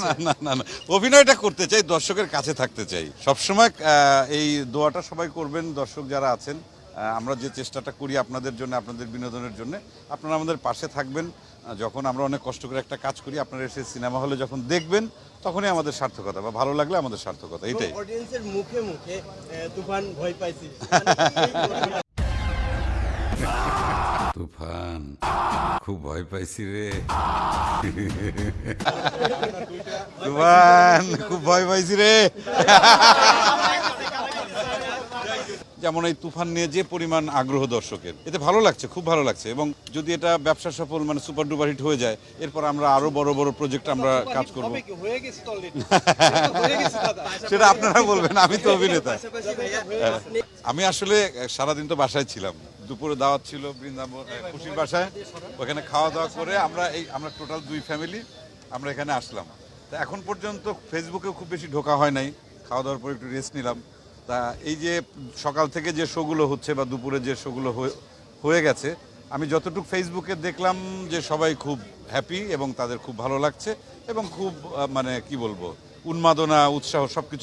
না না না না, অভিনয়টা করতে চাই, দর্শকের কাছে থাকতে চাই সবসময়। এই দোয়াটা সবাই করবেন, দর্শক যারা আছেন। আমরা যে চেষ্টাটা করি আপনাদের জন্য, আপনাদের বিনোদনের জন্য, আপনারা আমাদের পাশে থাকবেন। যখন আমরা অনেক কষ্ট করে একটা কাজ করি, আপনারা এসে সিনেমা হলে যখন দেখবেন, তখনই আমাদের সার্থকতা, বা ভালো লাগলে আমাদের সার্থকতা, এটাই। অডিয়েন্সের মুখে মুখে তুফান ভয় পাইছি। তুফান খুব ভয় পাইছি রে, তুফান খুব ভয় পাইছি রে। যেমন এই তুফান নিয়ে যে পরিমাণ আগ্রহ দর্শকের, এতে ভালো লাগছে, খুব ভালো লাগছে। এবং যদি এটা ব্যবসা সফল, মানে সুপার ডুপার হিট হয়ে যায়, এরপর আমরা আরো বড় বড় প্রজেক্ট আমরা কাজ করব। সেটা আপনারা বলবেন, আমি তো অভিনেতা। আমি আসলে সারাদিন তো বাসায় ছিলাম, দুপুরে দাওয়াত ছিল বৃন্দাবন খুশির বাসায়, ওখানে খাওয়া দাওয়া করে আমরা টোটাল 2 ফ্যামিলি আমরা এখানে আসলাম। তা এখন পর্যন্ত ফেসবুকেও খুব বেশি ঢোকা হয় নাই, খাওয়া দাওয়ার পর একটু রেস্ট নিলাম। তা এই যে সকাল থেকে যে শোগুলো হচ্ছে বা দুপুরে যে শোগুলো হয়ে গেছে, আমি যতটুকু ফেসবুকে দেখলাম যে সবাই খুব হ্যাপি এবং তাদের খুব ভালো লাগছে, এবং খুব মানে কি বলবো, উন্মাদনা, উৎসাহ সবকিছু